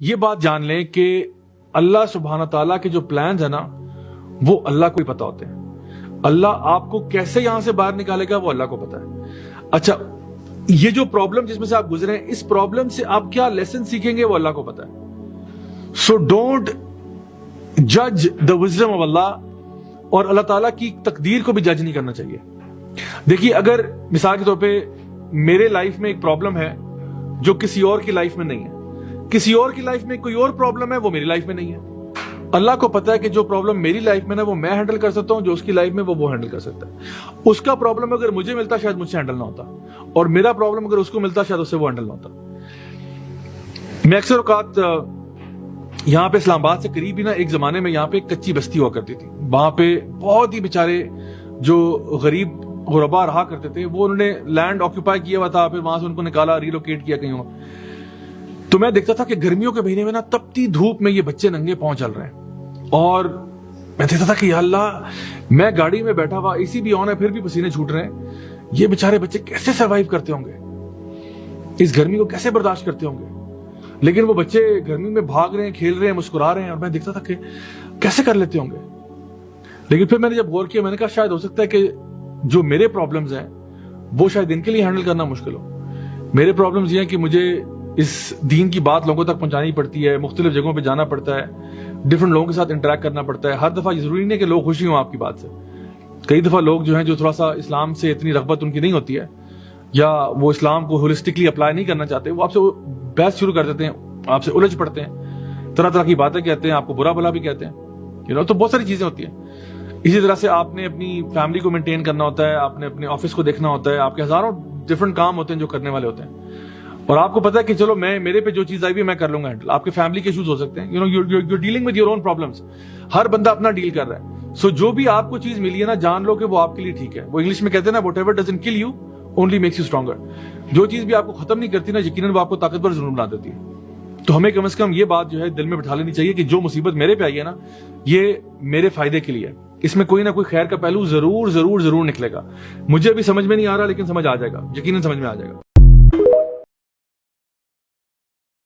یہ بات جان لیں کہ اللہ سبحانہ تعالیٰ کے جو پلانز ہیں نا وہ اللہ کو ہی پتا ہوتے ہیں. اللہ آپ کو کیسے یہاں سے باہر نکالے گا وہ اللہ کو پتا ہے. اچھا یہ جو پرابلم جس میں سے آپ گزرے ہیں اس پرابلم سے آپ کیا لیسن سیکھیں گے وہ اللہ کو پتا ہے. سو ڈونٹ جج دا وزڈم آف اللہ، اور اللہ تعالیٰ کی تقدیر کو بھی جج نہیں کرنا چاہیے. دیکھیے اگر مثال کے طور پہ میرے لائف میں ایک پرابلم ہے جو کسی اور کی لائف میں نہیں ہے، کسی اور کی لائف میں کوئی اور پرابلم ہے وہ میری لائف میں نہیں ہے. اللہ کو پتا ہے کہ جو پرابلم میری لائف میں ہے وہ میں ہینڈل کر سکتا ہوں، جو اس کی لائف میں وہ ہینڈل کر سکتا ہے. اس کا پرابلم اگر مجھے ملتا شاید مجھ سے ہینڈل نہ ہوتا، اور میرا پرابلم اگر اس کو ملتا شاید اس سے وہ ہینڈل نہ ہوتا. میں اکثر اوقات یہاں پہ اسلام آباد سے قریب ہی نا ایک زمانے میں یہاں پہ ایک کچی بستی ہوا کرتی تھی. وہاں پہ بہت ہی بیچارے جو غریب غربا رہا کرتے تھے، وہ انہوں نے لینڈ آکوپائی کیا ہوا تھا، پھر وہاں سے ان کو نکالا، ریلوکیٹ کیا کہیں. تو میں دیکھتا تھا کہ گرمیوں کے مہینے میں نا تپتی دھوپ میں یہ بچے ننگے پاؤں چل رہے ہیں، اور میں دیکھتا تھا کہ یا اللہ، میں گاڑی میں بیٹھا ہوا، اے سی بھی آن ہے پھر بھی پسینے چھوٹ رہے ہیں. یہ بیچارے بچے کیسے سروائیو کرتے ہوں گے، اس گرمی کو کیسے برداشت کرتے ہوں گے. لیکن وہ بچے گرمی میں بھاگ رہے ہیں، کھیل رہے ہیں، مسکرا رہے ہیں، اور میں دیکھتا تھا کہ کیسے کر لیتے ہوں گے. لیکن پھر میں نے جب غور کیا، میں نے کہا شاید ہو سکتا ہے کہ جو میرے پرابلمز ہیں وہ شاید ان کے لیے ہینڈل کرنا مشکل ہو. میرے پرابلمز یہ ہیں کہ مجھے اس دین کی بات لوگوں تک پہنچانی پڑتی ہے، مختلف جگہوں پہ جانا پڑتا ہے، ڈفرنٹ لوگوں کے ساتھ انٹریکٹ کرنا پڑتا ہے. ہر دفعہ یہ ضروری نہیں کہ لوگ خوشی ہوں آپ کی بات سے. کئی دفعہ لوگ جو ہیں جو تھوڑا سا اسلام سے اتنی رغبت ان کی نہیں ہوتی ہے، یا وہ اسلام کو ہولسٹکلی اپلائی نہیں کرنا چاہتے، وہ آپ سے بحث شروع کر دیتے ہیں، آپ سے الجھ پڑتے ہیں، طرح طرح کی باتیں کہتے ہیں، آپ کو برا بھلا بھی کہتے ہیں. تو بہت ساری چیزیں ہوتی ہیں. اسی طرح سے آپ نے اپنی فیملی کو مینٹین کرنا ہوتا ہے، آپ نے اپنے آفس کو دیکھنا ہوتا ہے، آپ کے ہزاروں ڈفرنٹ کام ہوتے ہیں جو کرنے والے ہوتے ہیں. اور آپ کو پتا ہے کہ چلو میرے پہ جو چیز آئی بھی میں کر لوں گا ہینڈل. آپ کے فیملی کے ایشوز ہو سکتے ہیں، you're dealing with your own problems. ہر بندہ اپنا ڈیل کر رہا ہے. سو جو بھی آپ کو چیز ملی ہے نا، جان لو کہ وہ آپ کے لیے ٹھیک ہے. وہ انگلش میں کہتے ہیں نا whatever doesn't kill you only makes you stronger. جو چیز بھی آپ کو ختم نہیں کرتی نا، یقیناً وہ آپ کو طاقتور ضرور بنا دیتی ہے. تو ہمیں کم از کم یہ بات جو ہے دل میں بٹھا لینی چاہیے کہ جو مصیبت میرے پہ آئی ہے نا، یہ میرے فائدے کے لیے ہے. اس میں کوئی نہ کوئی خیر کا پہلو ضرور ضرور ضرور نکلے گا. مجھے بھی سمجھ میں نہیں آ رہا، لیکن سمجھ آ جائے گا، یقیناً سمجھ میں آ جائے گا.